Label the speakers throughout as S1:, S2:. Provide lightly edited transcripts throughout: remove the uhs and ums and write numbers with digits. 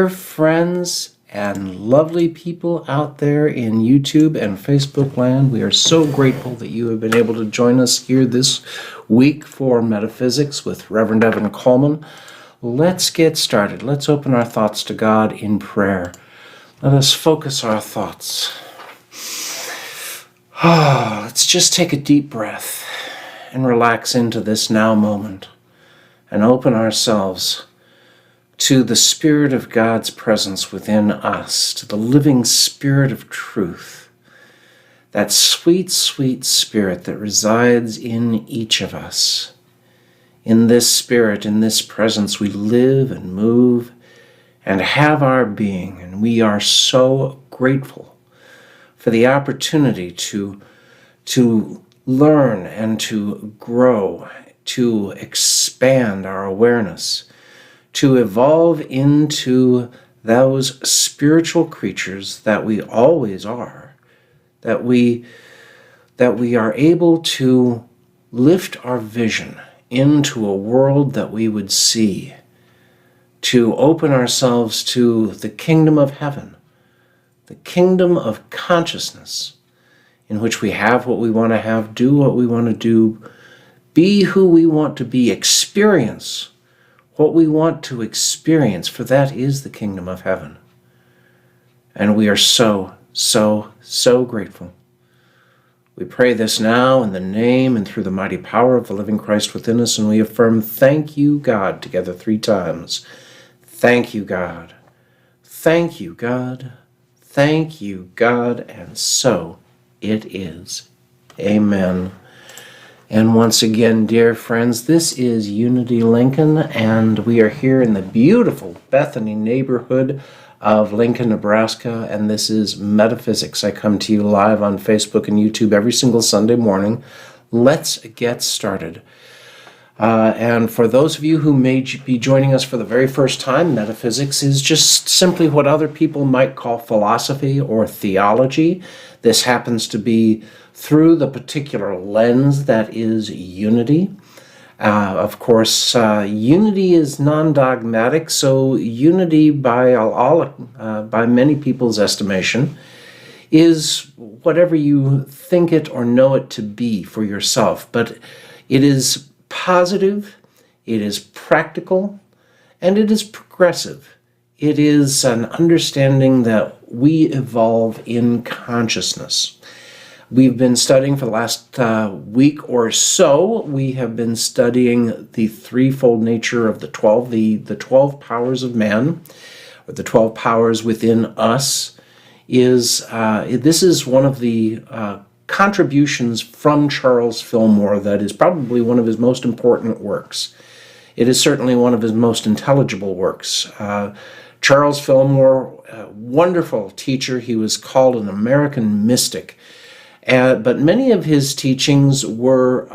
S1: Friends and lovely people out there in YouTube and Facebook land, we are so grateful that you have been able to join us here this week for Metaphysics with Rev Evan Dec. Let's get started. Let's open our thoughts to God in prayer. Let us focus our thoughts. Let's just take a deep breath and relax into this now moment and open ourselves to the Spirit of God's presence within us, to the living Spirit of truth, that sweet, sweet Spirit that resides in each of us. In this Spirit, in this presence, we live and move and have our being, and we are so grateful for the opportunity to learn and to grow, to expand our awareness, to evolve into those spiritual creatures that we always are, that we are able to lift our vision into a world that we would see, to open ourselves to the kingdom of heaven, the kingdom of consciousness, in which we have what we want to have, do what we want to do, be who we want to be, experience what we want to experience, for that is the kingdom of heaven. And we are so, so, so grateful. We pray this now in the name and through the mighty power of the living Christ within us, and we affirm, thank you, God, together 3 times. Thank you, God. Thank you, God. Thank you, God. And so it is. Amen. And once again, dear friends, this is Unity Lincoln, and we are here in the beautiful Bethany neighborhood of Lincoln, Nebraska, and this is Metaphysics. I come to you live on Facebook and YouTube every single Sunday morning. Let's get started. And for those of you who may be joining us for the very first time, metaphysics is just simply what other people might call philosophy or theology. This happens to be through the particular lens that is unity. Of course, unity is non-dogmatic, so unity by many people's estimation is whatever you think it or know it to be for yourself. But it is positive, it is practical, and it is progressive. It is an understanding that we evolve in consciousness. We've been studying for the last week or so. We have been studying the threefold nature of the 12, the 12 powers of man, or the 12 powers within us. This is one of the contributions from Charles Fillmore that is probably one of his most important works. It is certainly one of his most intelligible works. Charles Fillmore, a wonderful teacher. He was called an American mystic. But many of his teachings were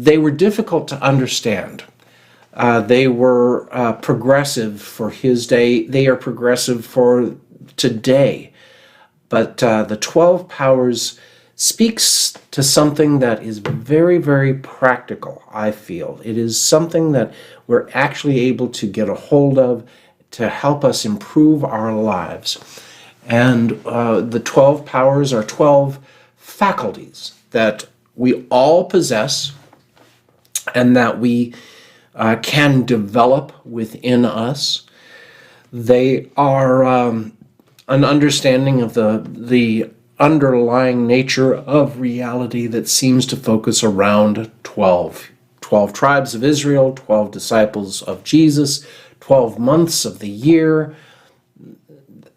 S1: they were difficult to understand. They were progressive for his day. They are progressive for today. But the 12 powers speaks to something that is very, very practical, I feel. It is something that we're actually able to get a hold of to help us improve our lives. And the 12 powers are 12 faculties that we all possess and that we can develop within us. They are an understanding of the underlying nature of reality that seems to focus around 12. 12 tribes of Israel, 12 disciples of Jesus, 12 months of the year.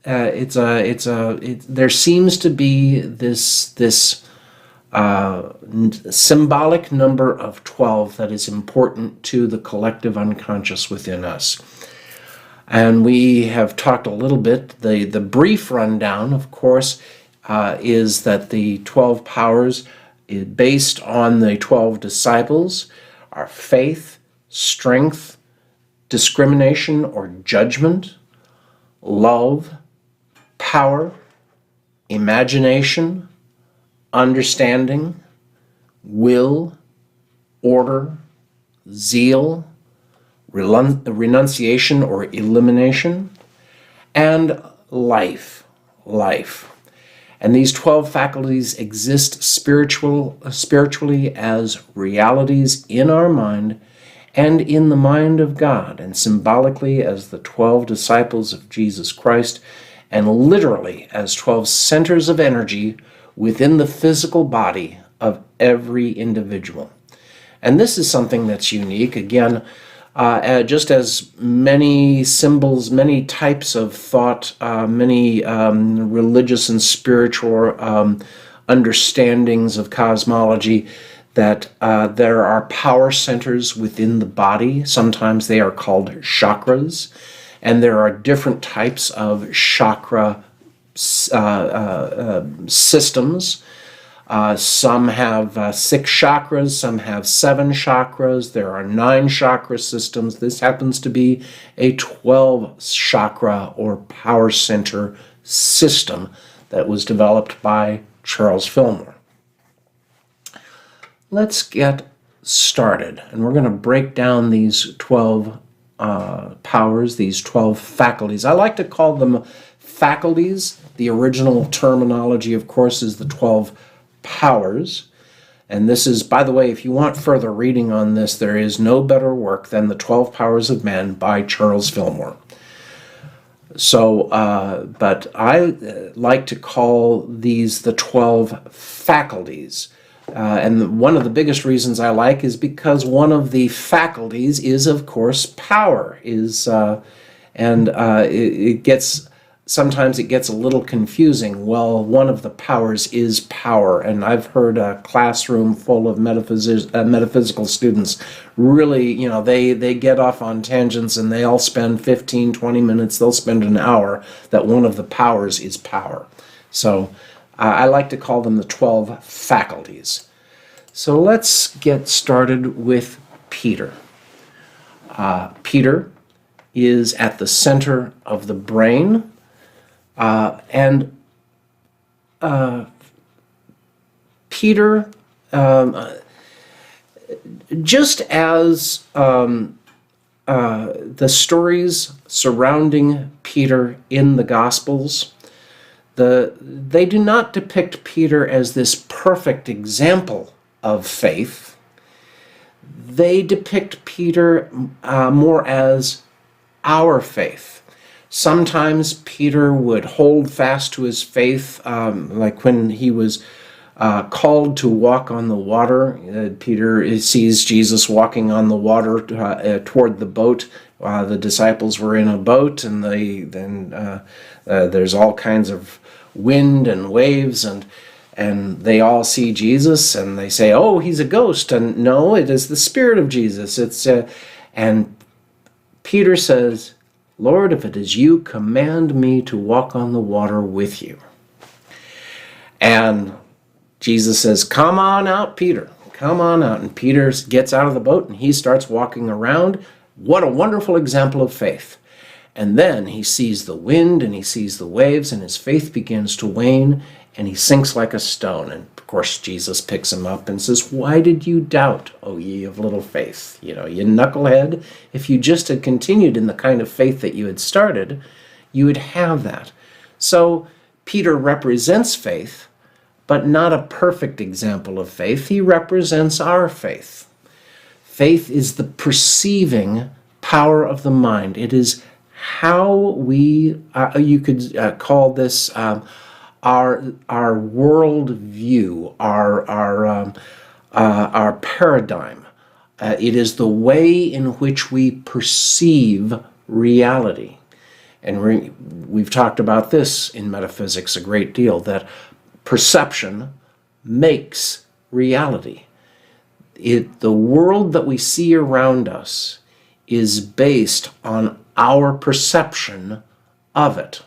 S1: There seems to be this symbolic number of 12 that is important to the collective unconscious within us. And we have talked a little bit, the brief rundown, of course, is that the 12 powers, based on the 12 disciples, are faith, strength, discrimination or judgment, love, power, imagination, understanding, will, order, zeal, renunciation or elimination, and life. And these 12 faculties exist spiritually as realities in our mind and in the mind of God, and symbolically as the 12 disciples of Jesus Christ, and literally as 12 centers of energy within the physical body of every individual. And this is something that's unique. Again, just as many symbols, many types of thought, many religious and spiritual understandings of cosmology, that there are power centers within the body. Sometimes they are called chakras, and there are different types of chakra systems. Some have 6 chakras, some have 7 chakras. There are 9 chakra systems. This happens to be a 12 chakra or power center system that was developed by Charles Fillmore. Let's get started, and we're going to break down these 12 powers, these 12 faculties. I like to call them faculties. The original terminology, of course, is the 12 powers. And this is, by the way, if you want further reading on this, there is no better work than The 12 Powers of Man by Charles Fillmore. So, but I like to call these the 12 faculties. And one of the biggest reasons I like is because one of the faculties is, of course, power. Sometimes it gets a little confusing. Well, one of the powers is power, and I've heard a classroom full of metaphysical students really, they get off on tangents, and they all spend 15, 20 minutes, they'll spend an hour, that one of the powers is power. So I like to call them the 12 faculties. So let's get started with Peter. Peter is at the center of the brain. Peter, just as the stories surrounding Peter in the Gospels, they do not depict Peter as this perfect example of faith. They depict Peter more as our faith. Sometimes Peter would hold fast to his faith, like when he was called to walk on the water. Peter sees Jesus walking on the water toward the boat. The disciples were in a boat, and there's all kinds of wind and waves, and they all see Jesus, and they say, "Oh, he's a ghost." And no, it is the Spirit of Jesus. And Peter says, "Lord, if it is you, command me to walk on the water with you." And Jesus says, "Come on out, Peter. Come on out." And Peter gets out of the boat, and he starts walking around. What a wonderful example of faith. And then he sees the wind, and he sees the waves, and his faith begins to wane, and he sinks like a stone. And of course, Jesus picks him up and says, "Why did you doubt, O ye of little faith?" You knucklehead. If you just had continued in the kind of faith that you had started, you would have that. So Peter represents faith, but not a perfect example of faith. He represents our faith. Faith is the perceiving power of the mind. It is how we, you could call this our world view, our paradigm. It is the way in which we perceive reality. And we've talked about this in metaphysics a great deal, that perception makes reality. The world that we see around us is based on our perception of it.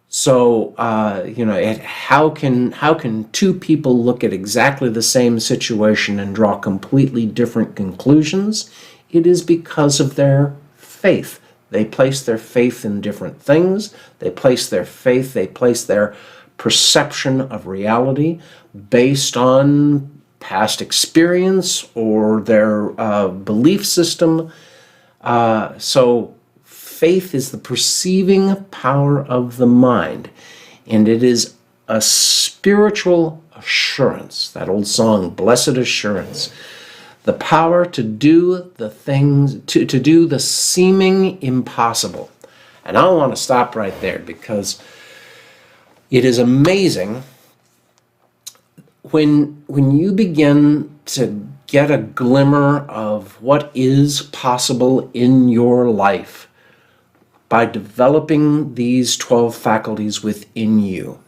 S1: So, how can two people look at exactly the same situation and draw completely different conclusions? It is because of their faith. They place their faith in different things. They place their perception of reality based on past experience or their belief system. So faith is the perceiving power of the mind, and it is a spiritual assurance. That old song, Blessed Assurance. The power to do the things, to do the seeming impossible. And I want to stop right there, because it is amazing when you begin to get a glimmer of what is possible in your life by developing these 12 faculties within you.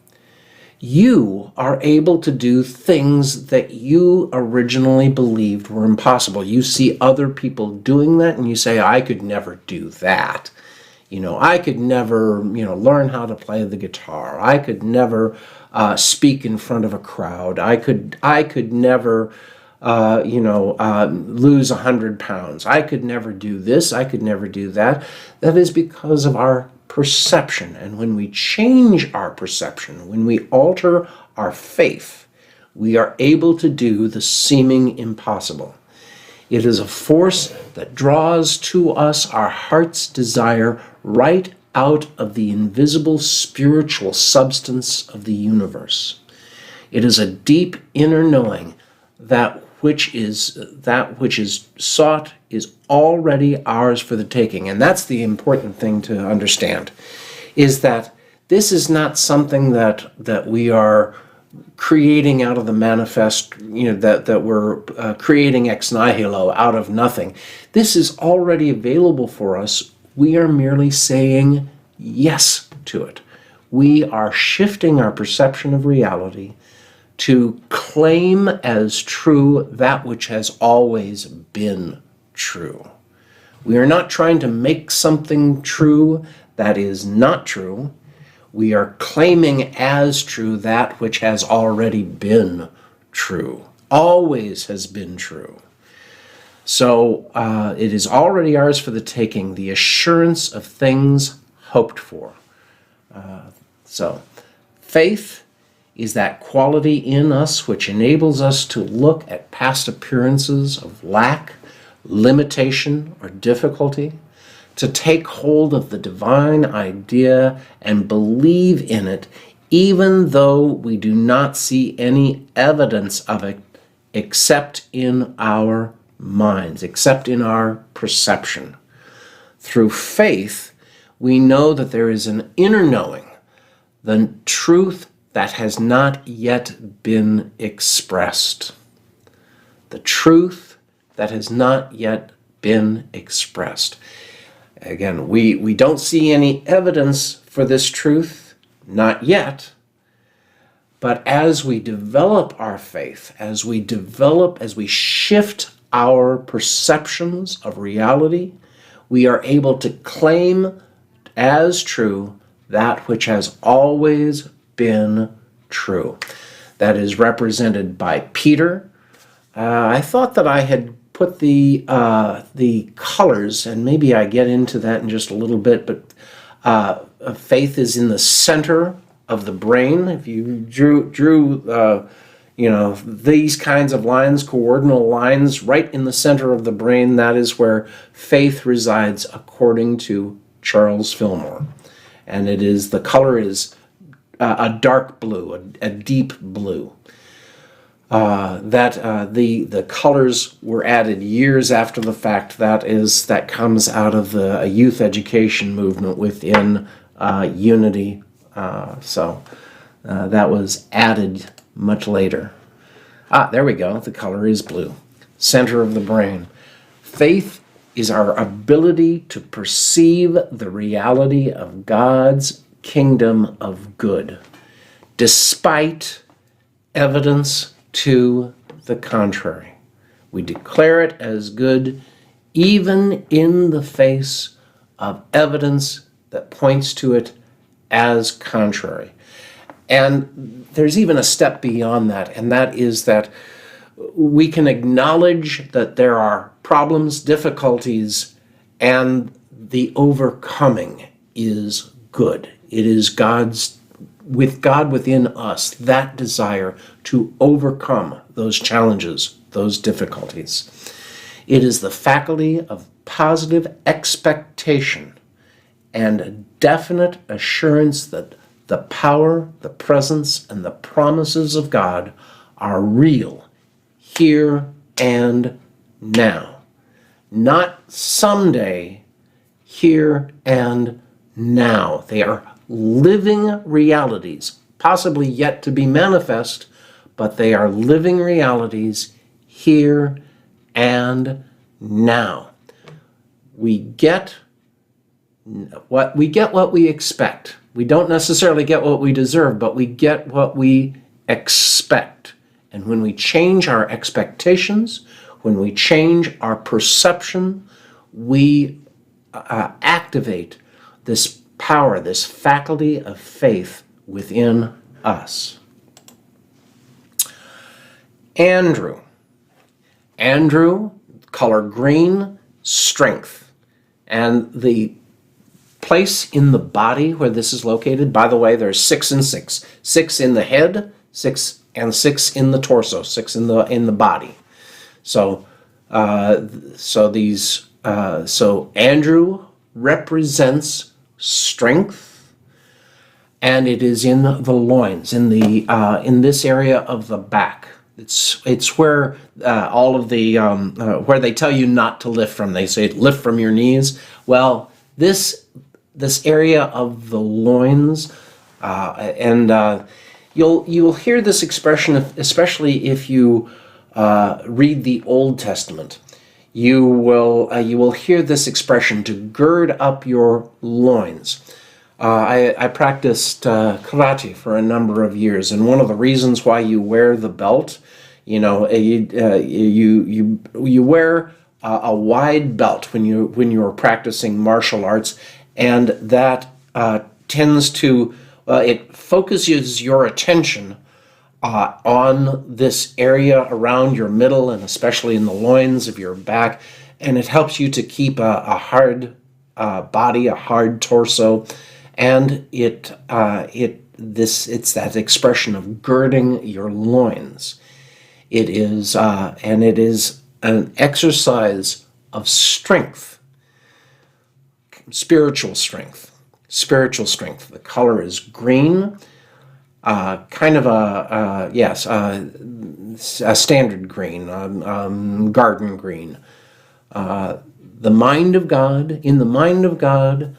S1: You are able to do things that you originally believed were impossible. You see other people doing that and you say, I could never do that. I could never, learn how to play the guitar. I could never speak in front of a crowd. I could never, lose 100 pounds. I could never do this. I could never do that. That is because of our perception. And when we change our perception, when we alter our faith, we are able to do the seeming impossible. It is a force that draws to us our heart's desire right out of the invisible spiritual substance of the universe. It is a deep inner knowing that which is sought is already ours for the taking. And that's the important thing to understand, is that this is not something that we are creating out of the manifest, that we're creating ex nihilo, out of nothing. This is already available for us. We are merely saying yes to it. We are shifting our perception of reality to claim as true that which has always been true. We are not trying to make something true that is not true. We are claiming as true that which has already been true, always has been true. So it is already ours for the taking, the assurance of things hoped for. So faith is that quality in us which enables us to look at past appearances of lack, limitation, or difficulty, to take hold of the divine idea and believe in it, even though we do not see any evidence of it except in our minds, except in our perception. Through faith, we know that there is an inner knowing, the truth that has not yet been expressed. The truth that has not yet been expressed. Again, we don't see any evidence for this truth, not yet, but as we develop our faith, as we shift our perceptions of reality, we are able to claim as true that which has always been true. That is represented by Peter. I thought that I had put the colors, and maybe I get into that in just a little bit, but faith is in the center of the brain. If you drew these kinds of lines, coordinal lines, right in the center of the brain, that is where faith resides according to Charles Fillmore. And the color is a dark blue, a deep blue. The colors were added years after the fact. That comes out of the youth education movement within Unity. So that was added much later. There we go. The color is blue. Center of the brain. Faith is our ability to perceive the reality of God's kingdom of good, despite evidence to the contrary. We declare it as good even in the face of evidence that points to it as contrary. And there's even a step beyond that, and that is that we can acknowledge that there are problems, difficulties, and the overcoming is good. It is with God within us, that desire to overcome those challenges, those difficulties. It is the faculty of positive expectation and a definite assurance that the power, the presence, and the promises of God are real here and now. Not someday, here and now. They are living realities, possibly yet to be manifest, but they are living realities here and now. We get what we expect. We don't necessarily get what we deserve, but we get what we expect. And when we change our expectations, when we change our perception, we activate this power, this faculty of faith within us. Andrew, color green, strength. And the place in the body where this is located, by the way, there's 6 and 6. 6 in the head, 6 and 6 in the torso, 6 in the body. So Andrew represents strength, and it is in the loins, in this area of the back. It's where all of the where they tell you not to lift from. They say lift from your knees. Well, this area of the loins, you'll hear this expression, especially if you read the Old Testament. You will hear this expression, to gird up your loins. I practiced karate for a number of years, and one of the reasons why you wear the belt, you wear a wide belt when you're practicing martial arts, and that tends to it focuses your attention on this area around your middle and especially in the loins of your back, and it helps you to keep a hard body, a hard torso, and it's that expression of girding your loins. It is an exercise of strength, spiritual strength. The color is green. Kind of a standard green, garden green. The mind of God, in the mind of God,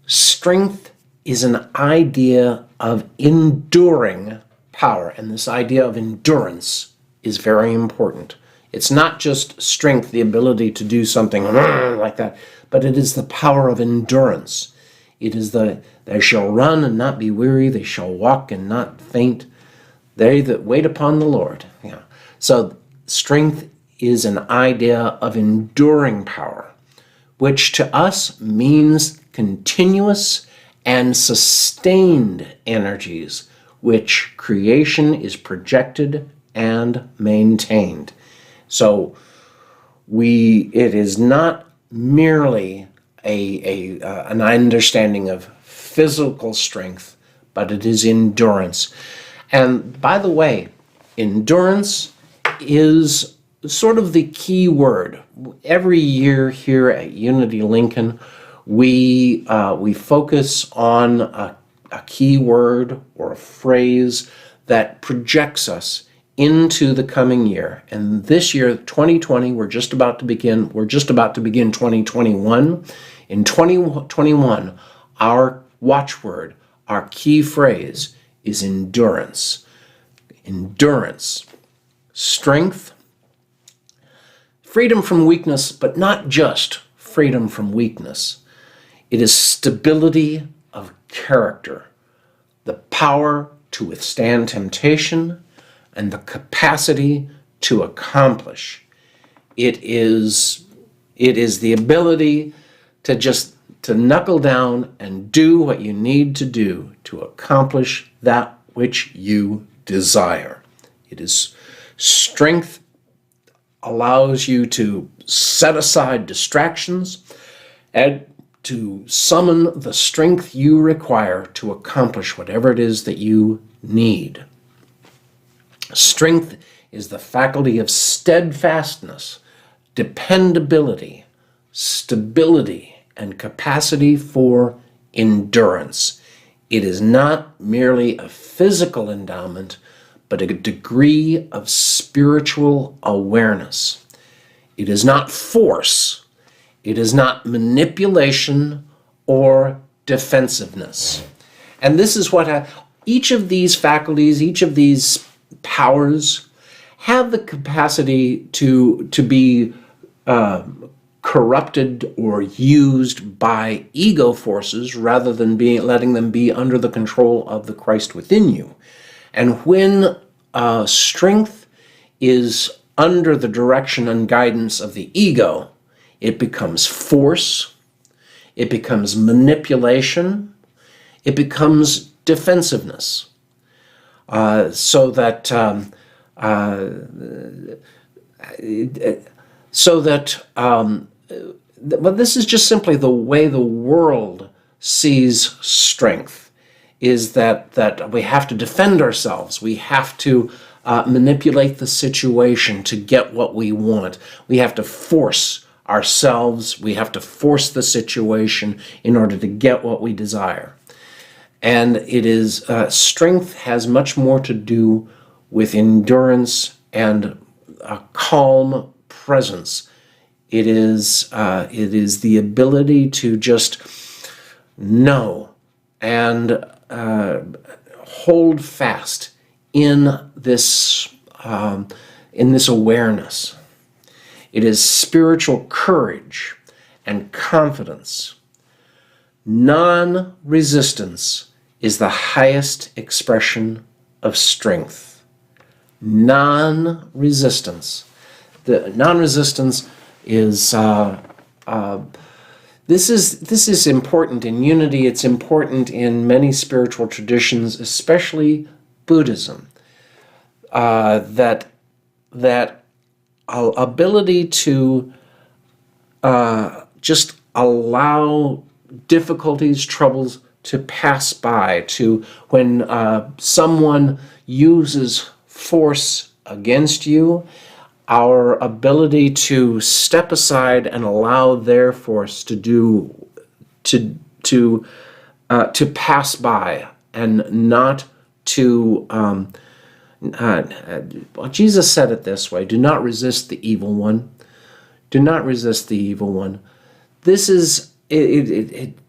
S1: strength is an idea of enduring power, and this idea of endurance is very important. It's not just strength, the ability to do something like that, but it is the power of endurance. It is they shall run and not be weary, they shall walk and not faint, they that wait upon the Lord. Yeah. So strength is an idea of enduring power, which to us means continuous and sustained energies, which creation is projected and maintained. So it is not merely an understanding of physical strength, but it is endurance. And by the way, endurance is sort of the key word. Every year here at Unity Lincoln, we focus on a key word or a phrase that projects us into the coming year. And this year, 2020, we're just about to begin 2021. In 2021, our watchword, our key phrase is endurance. Endurance. Strength. Freedom from weakness, but not just freedom from weakness. It is stability of character, the power to withstand temptation, and the capacity to accomplish. It is the ability to knuckle down and do what you need to do to accomplish that which you desire. It is strength allows you to set aside distractions and to summon the strength you require to accomplish whatever it is that you need. Strength is the faculty of steadfastness, dependability, stability, and capacity for endurance. It is not merely a physical endowment, but a degree of spiritual awareness. It is not force. It is not manipulation or defensiveness. And this is what each of these faculties, each of these powers have the capacity to be corrupted or used by ego forces rather than letting them be under the control of the Christ within you. And when strength is under the direction and guidance of the ego, it becomes force, it becomes manipulation, it becomes defensiveness. But this is just simply the way the world sees strength, is that we have to defend ourselves. We have to manipulate the situation to get what we want. We have to force ourselves. We have to force the situation in order to get what we desire. And it is strength has much more to do with endurance and a calm presence. It is the ability to just know and hold fast in this awareness. It is spiritual courage and confidence. Non-resistance is the highest expression of strength. Non-resistance. The non-resistance is this is important in unity. It's important in many spiritual traditions, especially Buddhism. That ability to just allow difficulties, troubles to pass by, to when someone uses force against you, our ability to step aside and allow their force to pass by, and not to Jesus said it this way: do not resist the evil one. Do not resist the evil one. This is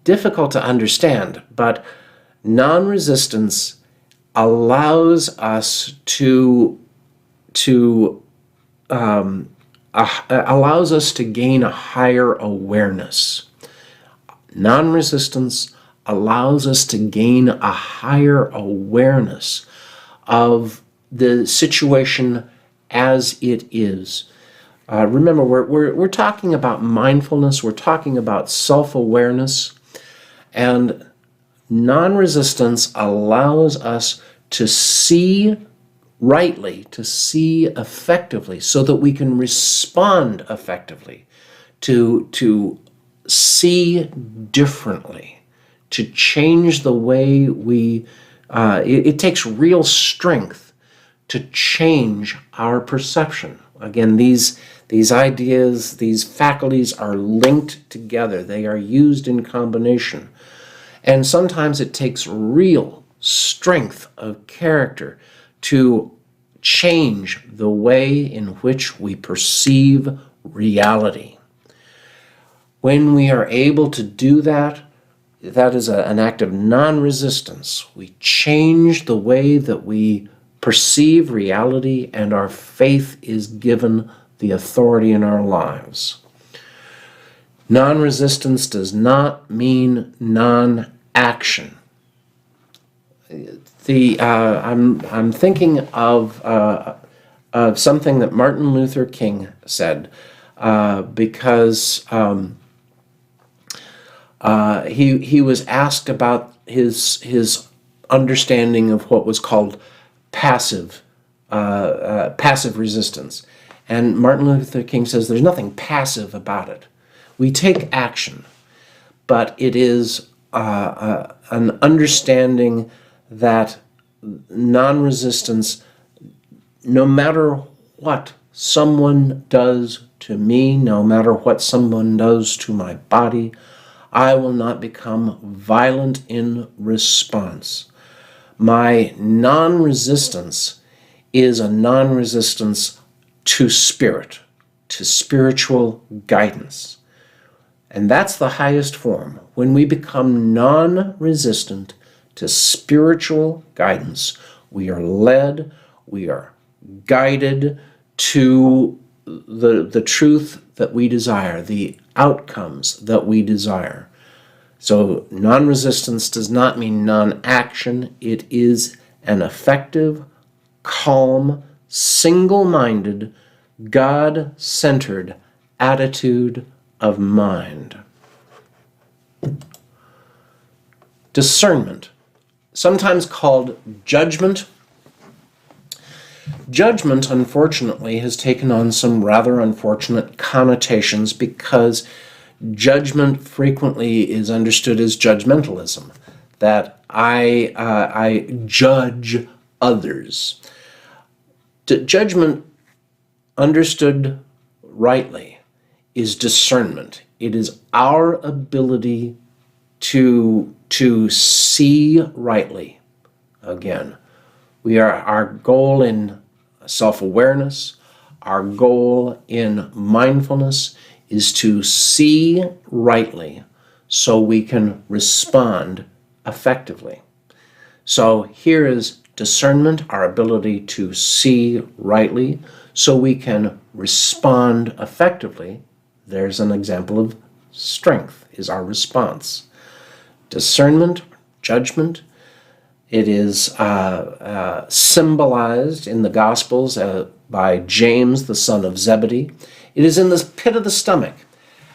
S1: difficult to understand, but non-resistance allows us to gain a higher awareness. Non-resistance allows us to gain a higher awareness of the situation as it is. Remember, we're talking about mindfulness, we're talking about self-awareness, and non-resistance allows us to see rightly, to see effectively, so that we can respond effectively, to see differently, to change the way we... It takes real strength to change our perception. Again, these ideas, these faculties are linked together. They are used in combination. And sometimes it takes real strength of character to change the way in which we perceive reality. When we are able to do that, that is an act of non-resistance. We change the way that we perceive reality, and our faith is given the authority in our lives. Non-resistance does not mean non-action. I'm thinking of something that Martin Luther King said, because he was asked about his understanding of what was called passive resistance. And Martin Luther King says there's nothing passive about it. We take action, but it is an understanding that non-resistance, no matter what someone does to me, no matter what someone does to my body, I will not become violent in response. My non-resistance is a non-resistance to spirit, to spiritual guidance. And that's the highest form. When we become non-resistant to spiritual guidance, we are led, we are guided to the truth that we desire, the outcomes that we desire. So non-resistance does not mean non-action. It is an effective, calm, single-minded, God-centered attitude of mind. Discernment, sometimes called judgment. Judgment, unfortunately, has taken on some rather unfortunate connotations because judgment frequently is understood as judgmentalism, that I judge others. Judgment, understood rightly, is discernment. It is our ability to see rightly. Again, our goal in self-awareness, our goal in mindfulness is to see rightly so we can respond effectively. So here is discernment, our ability to see rightly so we can respond effectively. There's an example of strength is our response. Discernment, judgment, it is symbolized in the Gospels by James, the son of Zebedee. It is in the pit of the stomach.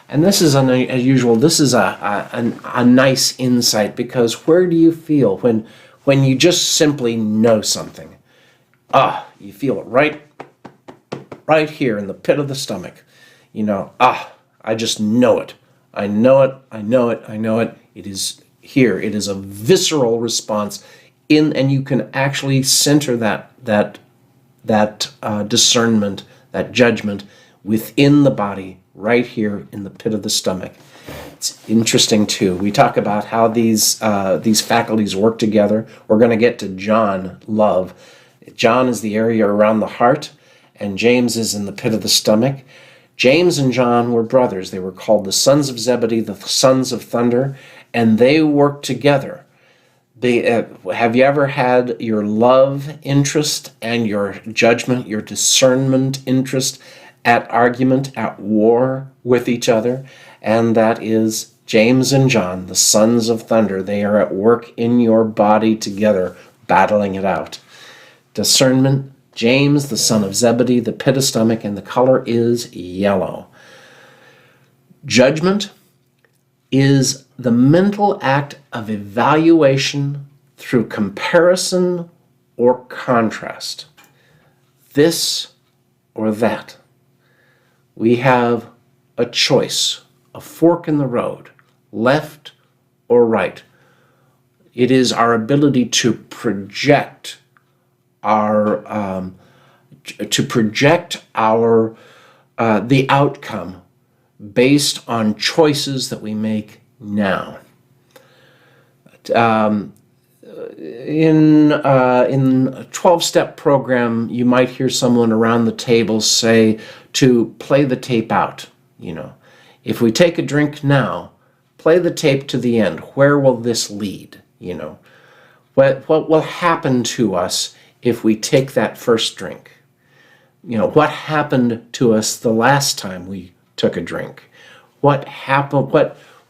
S1: And this is unusual. This is a nice insight, because where do you feel when you just simply know something? You feel it right here in the pit of the stomach. I just know it. I know it. It is here. It is a visceral response and you can actually center that discernment, that judgment within the body, right here in the pit of the stomach. It's interesting too. We talk about how these faculties work together. We're going to get to John, love. John is the area around the heart, and James is in the pit of the stomach. James and John were brothers. They were called the sons of Zebedee, the sons of thunder, and they worked together. Have you ever had your love interest and your judgment, your discernment interest at argument, at war with each other? And that is James and John, the sons of thunder. They are at work in your body together, battling it out. Discernment, James, the son of Zebedee, the pit of stomach, and the color is yellow. Judgment is the mental act of evaluation through comparison or contrast. This or that. We have a choice, a fork in the road, left or right. It is our ability to project the outcome based on choices that we make now. In a 12-step program, you might hear someone around the table say to play the tape out. If we take a drink now, play the tape to the end. Where will this lead? What will happen to us if we take that first drink? What happened to us the last time we took a drink? What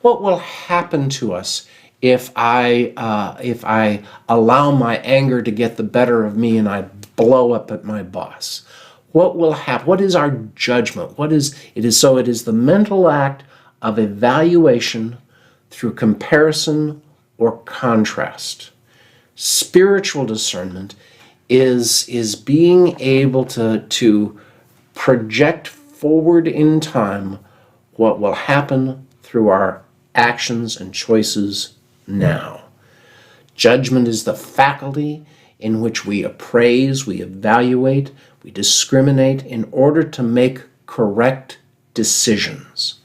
S1: will happen to us if I allow my anger to get the better of me and I blow up at my boss? What will happen? What is our judgment? It is the mental act of evaluation through comparison or contrast. Spiritual discernment is being able to project forward in time what will happen through our actions and choices now. Judgment is the faculty in which we appraise, we evaluate, we discriminate in order to make correct decisions.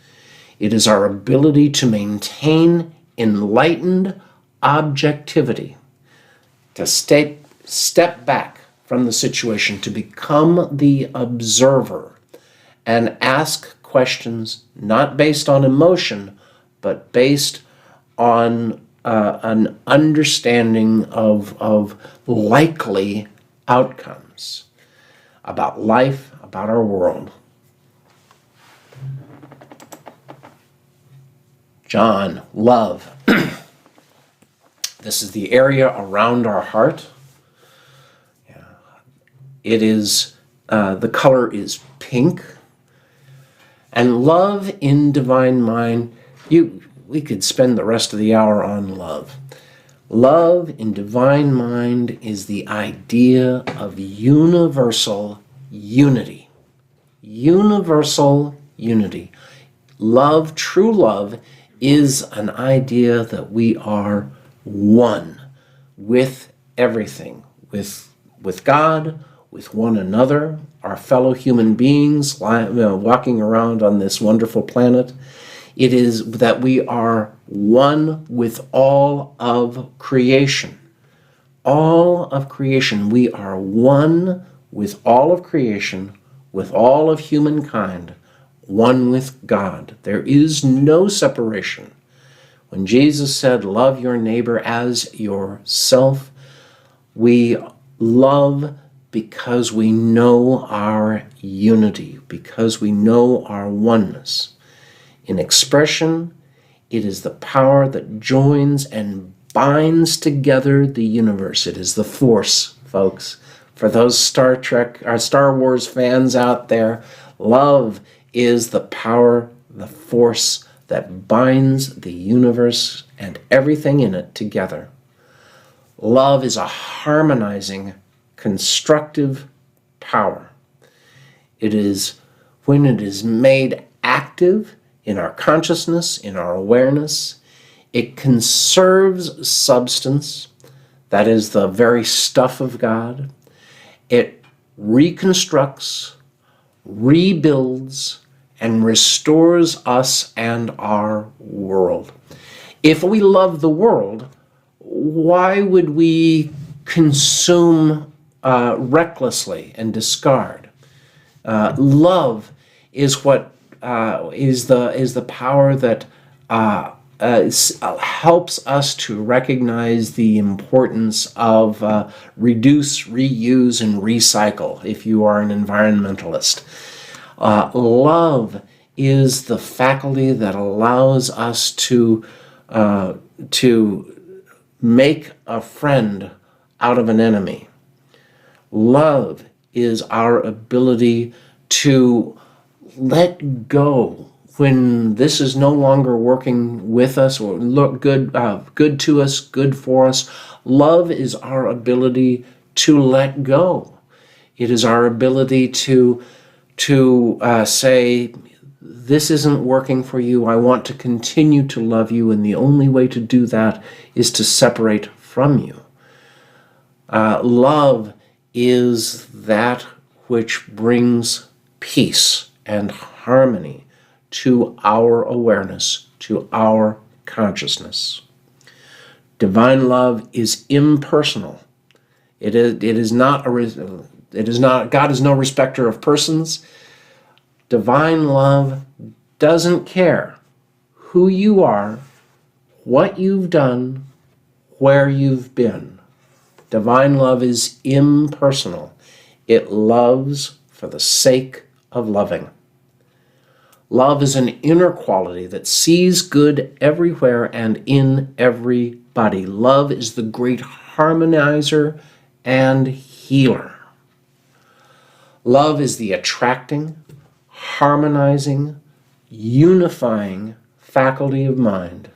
S1: It is our ability to maintain enlightened objectivity, to step back from the situation, to become the observer and ask questions not based on emotion, but based on an understanding of likely outcomes about life, about our world. John, love. This is the area around our heart. It is, the color is pink. And love in divine mind, we could spend the rest of the hour on love. Love in divine mind is the idea of universal unity. Universal unity. Love, true love, is an idea that we are one with everything, with God, with one another, our fellow human beings walking around on this wonderful planet. It is that we are one with all of creation. All of creation. We are one with all of creation, with all of humankind, one with God. There is no separation. When Jesus said, love your neighbor as yourself, we love because we know our unity, because we know our oneness. In expression, it is the power that joins and binds together the universe. It is the force, folks. For those Star Trek or Star Wars fans out there, love is the power, the force that binds the universe and everything in it together. Love is a harmonizing, constructive power. It is, when it is made active in our consciousness, in our awareness, it conserves substance, that is the very stuff of God. It reconstructs, rebuilds, and restores us and our world. If we love the world, why would we consume recklessly and discard? Love is what is the power that helps us to recognize the importance of reduce, reuse, and recycle, if you are an environmentalist. Love is the faculty that allows us to make a friend out of an enemy. Love is our ability to let go when this is no longer working with us or look good to us, good for us. Love is our ability to let go. It is our ability to say, this isn't working for you. I want to continue to love you, and the only way to do that is to separate from you. Love is that which brings peace and harmony to our awareness, to our consciousness. Divine love is impersonal. God is no respecter of persons. Divine love doesn't care who you are, what you've done, where you've been. Divine love is impersonal. It loves for the sake of loving. Love is an inner quality that sees good everywhere and in everybody. Love is the great harmonizer and healer. Love is the attracting, harmonizing, unifying faculty of mind.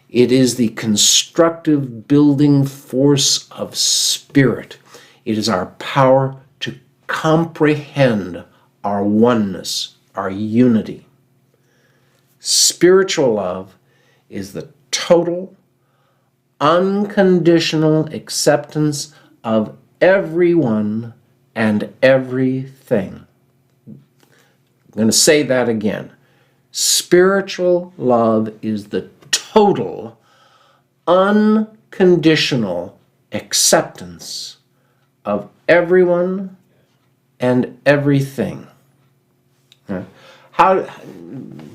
S1: It is the constructive building force of spirit. It is our power to comprehend our oneness, our unity. Spiritual love is the total, unconditional acceptance of everyone and everything. I'm going to say that again. Spiritual love is the total, unconditional acceptance of everyone and everything. How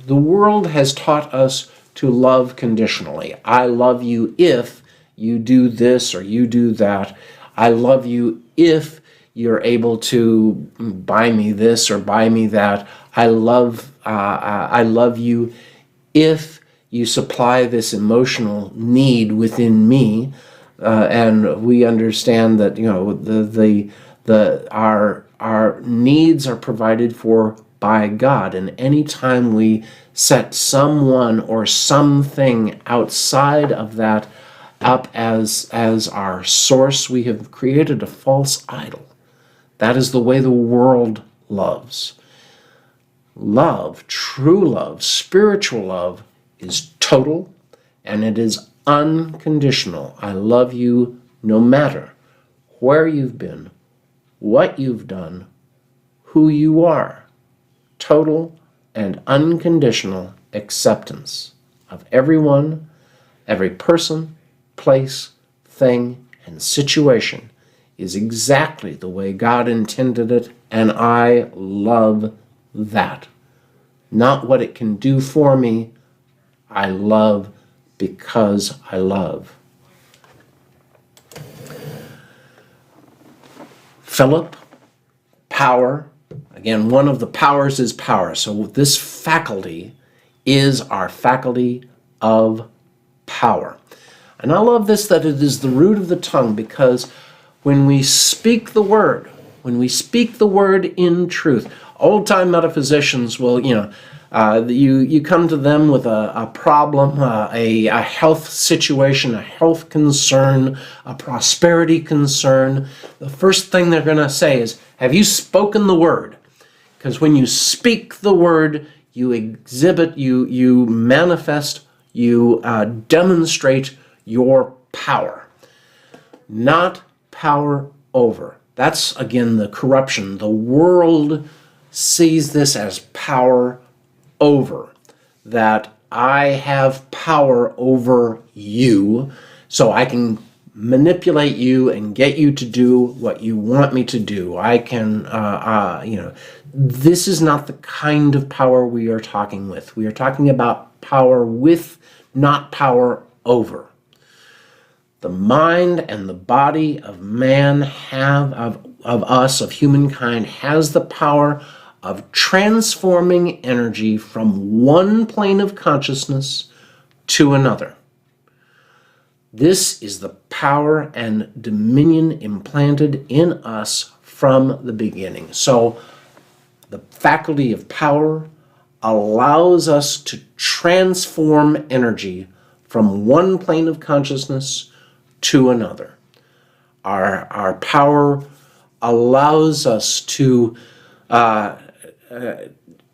S1: the world has taught us to love conditionally. I love you if you do this or you do that. I love you if you're able to buy me this or buy me that. I love you if you supply this emotional need within me. And we understand that our needs are provided for by God, and any time we set someone or something outside of that up as our source, we have created a false idol. That is the way the world loves. Love, true love, spiritual love is total, and it is unconditional. I love you no matter where you've been, what you've done, who you are. Total and unconditional acceptance of everyone, every person, place, thing, and situation is exactly the way God intended it, and I love that. Not what it can do for me. I love because I love. Philip, power. Again, one of the powers is power. So this faculty is our faculty of power. And I love this, that it is the root of the tongue, because when we speak the word in truth, old-time metaphysicians will, you come to them with a problem, a health situation, a health concern, a prosperity concern. The first thing they're going to say is, have you spoken the word? Because when you speak the word, you exhibit, you manifest, you demonstrate your power. Not power over. That's, again, the corruption. The world sees this as power over. That I have power over you, so I can manipulate you and get you to do what you want me to do. I can, this is not the kind of power we are talking with. We are talking about power with, not power over. The mind and the body of man of us, of humankind, has the power of transforming energy from one plane of consciousness to another. This is the power and dominion implanted in us from the beginning. So the faculty of power allows us to transform energy from one plane of consciousness to another. Our power allows us to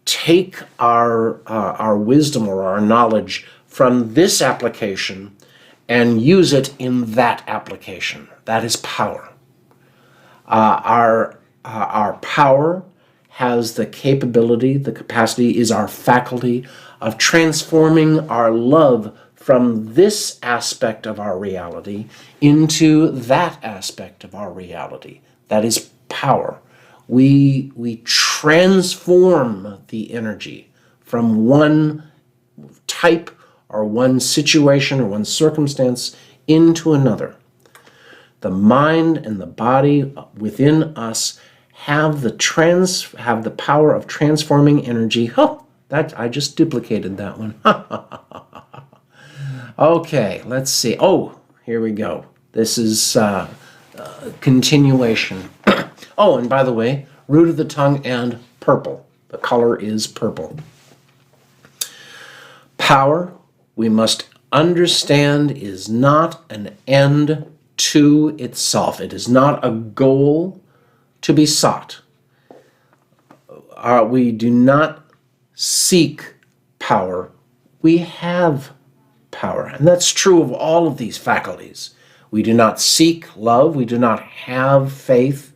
S1: take our wisdom or our knowledge from this application and use it in that application. That is power. Our power has the capability, the capacity is our faculty of transforming our love from this aspect of our reality into that aspect of our reality. That is power. We transform the energy from one type or one situation or one circumstance into another. The mind and the body within us have the power of transforming energy. Oh, I just duplicated that one. Okay, let's see. Oh, here we go. This is continuation. Oh, and by the way, root of the tongue and purple. The color is purple. Power, we must understand, is not an end to itself. It is not a goal to be sought. We do not seek power. We have power. And that's true of all of these faculties. We do not seek love. We do not have faith.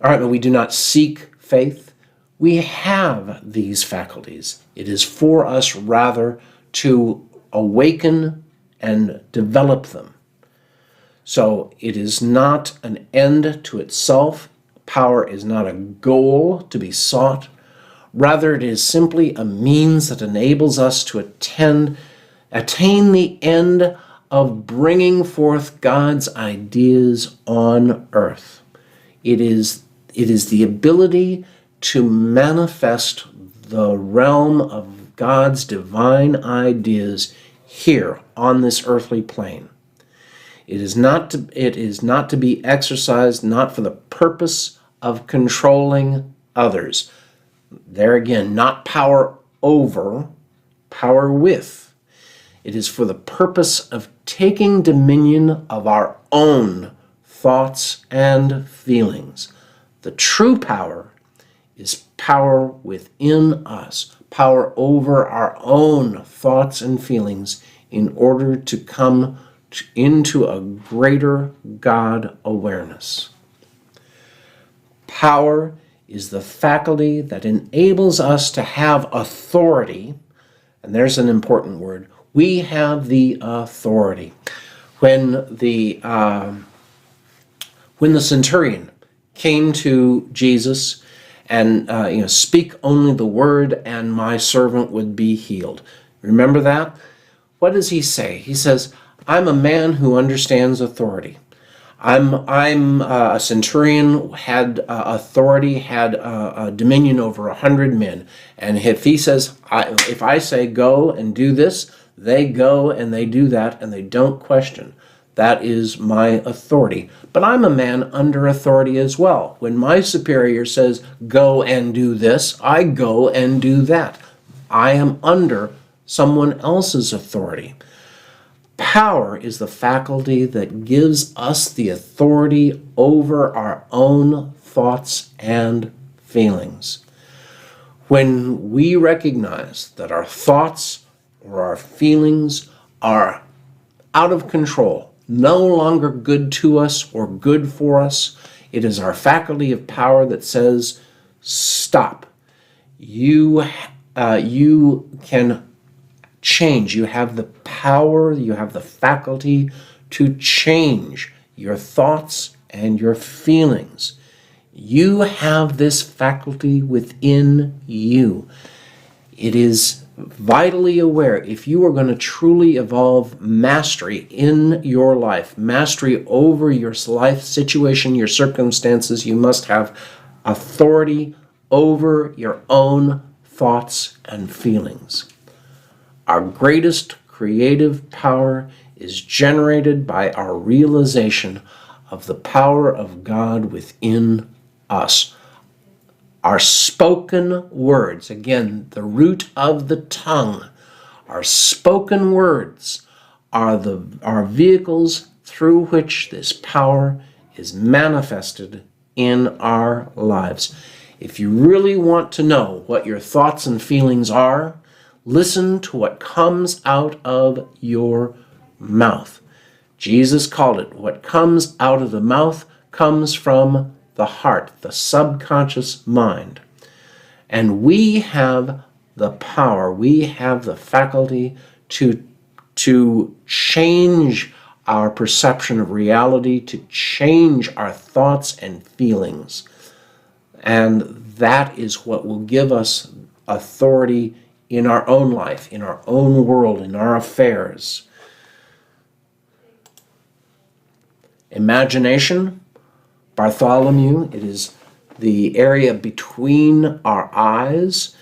S1: All right, but we do not seek faith. We have these faculties. It is for us rather to awaken and develop them. So it is not an end to itself. Power is not a goal to be sought. Rather, it is simply a means that enables us to attain the end of bringing forth God's ideas on earth. It is the ability to manifest the realm of God's divine ideas here on this earthly plane. It is not to be exercised not for the purpose of controlling others. There again, not power over, power with. It is for the purpose of taking dominion of our own thoughts and feelings. The true power is power within us, power over our own thoughts and feelings in order to come into a greater God awareness. Power is the faculty that enables us to have authority, and there's an important word. We have the authority. When the centurion came to Jesus and speak only the word and my servant would be healed. Remember that? What does he say? He says, I'm a man who understands authority. I'm a centurion, had authority, had dominion over 100 men. And if he says, if I say go and do this, they go and they do that and they don't question. That is my authority. But I'm a man under authority as well. When my superior says go and do this, I go and do that. I am under someone else's authority. Power is the faculty that gives us the authority over our own thoughts and feelings. When we recognize that our thoughts or our feelings are out of control, no longer good to us or good for us, it is our faculty of power that says, stop. You can change. You have the power, you have the faculty to change your thoughts and your feelings. You have this faculty within you. It is vitally aware. If you are going to truly evolve mastery in your life, mastery over your life situation, your circumstances, you must have authority over your own thoughts and feelings. Our greatest creative power is generated by our realization of the power of God within us. Our spoken words, again, the root of the tongue, our spoken words are vehicles through which this power is manifested in our lives. If you really want to know what your thoughts and feelings are, listen to what comes out of your mouth. Jesus called it, what comes out of the mouth comes from the heart, the subconscious mind. And we have the power, we have the faculty to change our perception of reality, to change our thoughts and feelings. And that is what will give us authority in our own life, in our own world, in our affairs. Imagination, Bartholomew, it is the area between our eyes.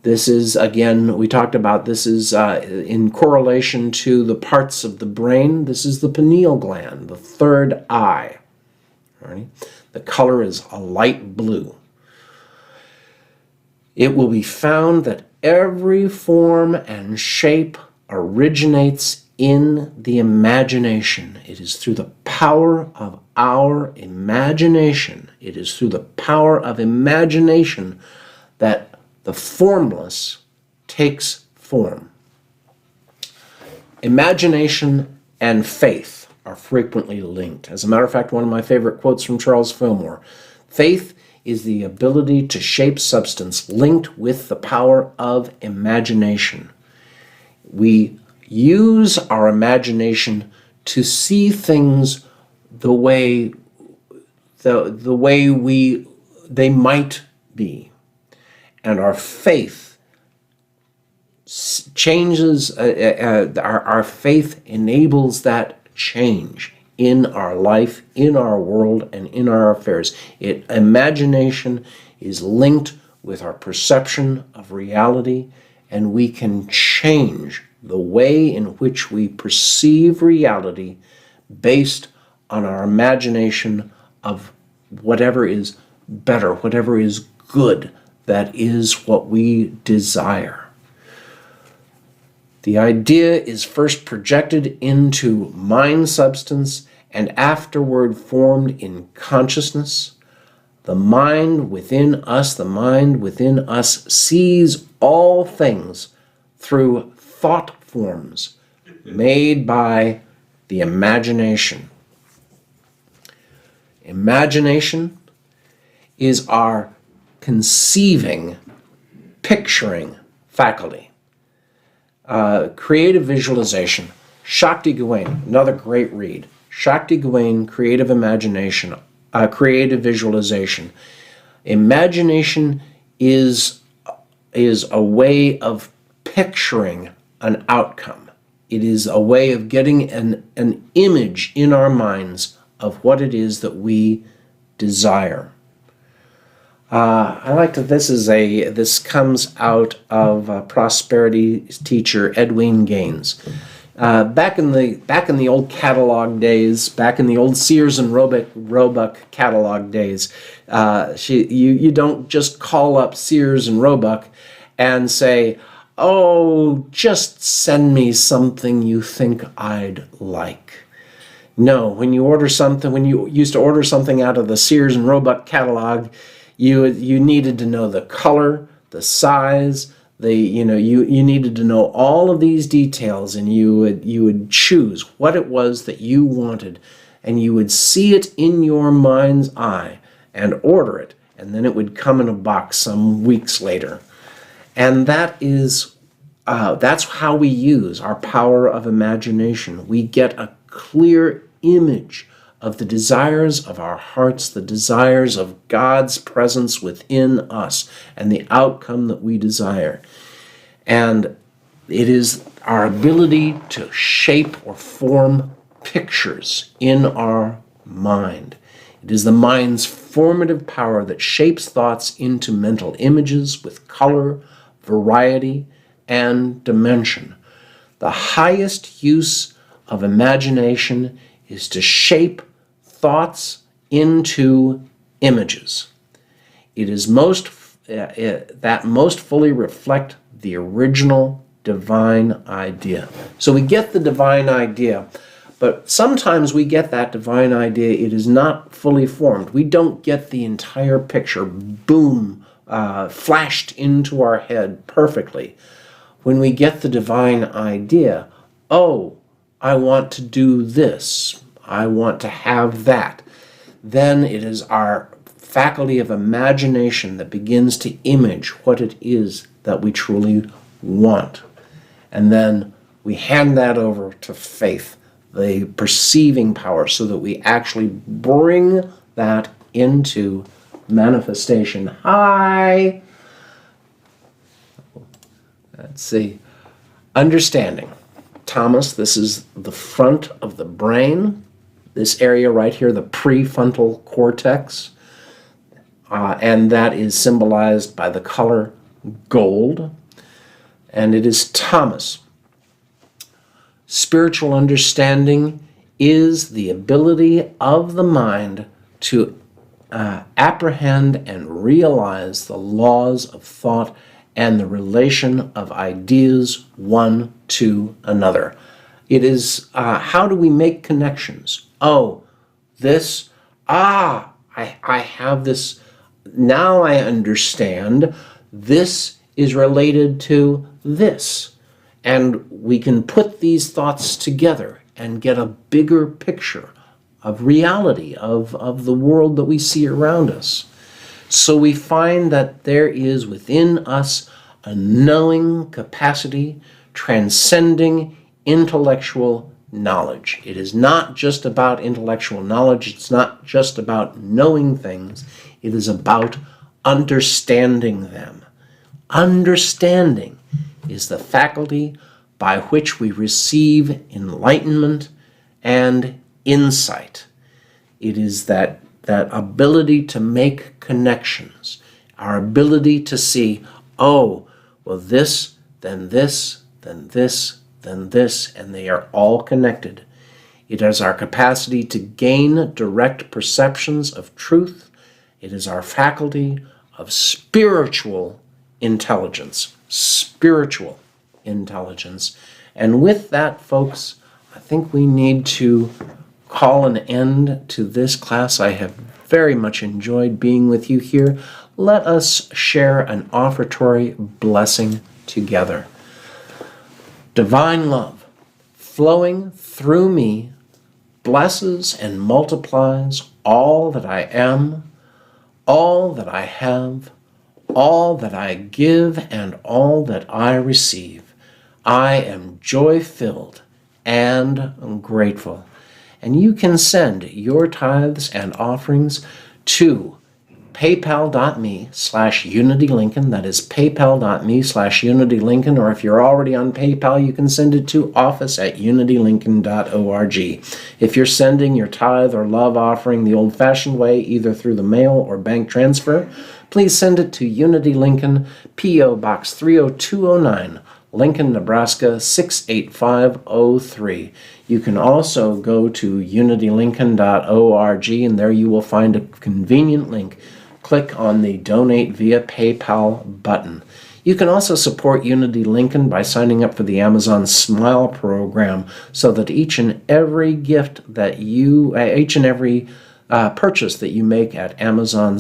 S1: This is, again, we talked about this is in correlation to the parts of the brain. This is the pineal gland, the third eye. Right? The color is a light blue. It will be found that every form and shape originates in the imagination. It is through the power of our imagination. It is through the power of imagination that the formless takes form. Imagination and faith are frequently linked. As a matter of fact, one of my favorite quotes from Charles Fillmore, faith is the ability to shape substance linked with the power of imagination. We use our imagination to see things the way they might be. And our faith changes, our faith enables that change in our life, in our world, and in our affairs. Imagination is linked with our perception of reality, and we can change the way in which we perceive reality based on our imagination of whatever is better, whatever is good, that is what we desire. The idea is first projected into mind substance and afterward formed in consciousness. The mind within us sees all things through thought forms made by the imagination. Imagination is our conceiving, picturing faculty. Creative visualization. Shakti Gawain, another great read. Shakti Gawain, Creative Imagination, Creative Visualization. Imagination is a way of picturing an outcome. It is a way of getting an image in our minds of what it is that we desire. I like that this comes out of prosperity teacher Edwin Gaines. Back in the old catalog days, back in the old Sears and Roebuck catalog days, you don't just call up Sears and Roebuck and say, "Oh, just send me something you think I'd like." No, when you used to order something out of the Sears and Roebuck catalog, you needed to know the color, the size, you needed to know all of these details, and you would choose what it was that you wanted, and you would see it in your mind's eye and order it, and then it would come in a box some weeks later. And that's how we use our power of imagination. We get a clear image of the desires of our hearts, the desires of God's presence within us, and the outcome that we desire. And it is our ability to shape or form pictures in our mind. It is the mind's formative power that shapes thoughts into mental images with color, variety, and dimension. The highest use of imagination is to shape thoughts into images. It is that most fully reflect the original divine idea. So we get the divine idea, but sometimes we get that divine idea, it is not fully formed. We don't get the entire picture, boom, flashed into our head perfectly. When we get the divine idea, oh, I want to do this, I want to have that, then it is our faculty of imagination that begins to image what it is that we truly want. And then we hand that over to faith, the perceiving power, so that we actually bring that into manifestation. Hi! Let's see. Understanding. Thomas, this is the front of the brain. This area right here, the prefrontal cortex. And that is symbolized by the color gold. And it is Thomas. Spiritual understanding is the ability of the mind to apprehend and realize the laws of thought and the relation of ideas one to another. It is how do we make connections? Oh, this, I have this, now I understand this is related to this. And we can put these thoughts together and get a bigger picture of reality, of the world that we see around us. So we find that there is within us a knowing capacity transcending intellectual knowledge. It is not just about intellectual knowledge. It's not just about knowing things. It is about understanding them. Understanding is the faculty by which we receive enlightenment and insight. It is that ability to make connections, our ability to see, oh, well, this, then this, then this, then this, and they are all connected. It is our capacity to gain direct perceptions of truth. It is our faculty of spiritual intelligence. Spiritual intelligence. And with that, folks, I think we need to call an end to this class. I have very much enjoyed being with you here. Let us share an offertory blessing together. Divine love, flowing through me, blesses and multiplies all that I am, all that I have, all that I give, and all that I receive. I am joy-filled and grateful. And you can send your tithes and offerings to paypal.me/UnityLincoln. That is paypal.me/UnityLincoln. Or if you're already on PayPal, you can send it to office@unitylincoln.org. If you're sending your tithe or love offering the old-fashioned way, either through the mail or bank transfer, please send it to Unity Lincoln, P.O. Box 30209, Lincoln, Nebraska 68503. You can also go to unitylincoln.org, and there you will find a convenient link. Click on the Donate via PayPal button. You can also support Unity Lincoln by signing up for the Amazon Smile program, so that each and every purchase that you make at Amazon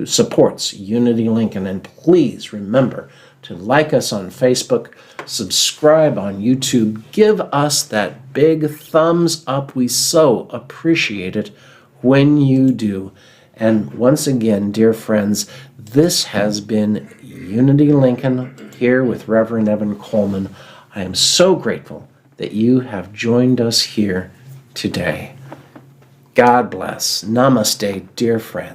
S1: supports Unity Lincoln. And please remember to like us on Facebook, subscribe on YouTube, give us that big thumbs up. We so appreciate it when you do. And once again, dear friends, this has been Unity Lincoln here with Reverend Evan Coleman. I am so grateful that you have joined us here today. God bless. Namaste, dear friends.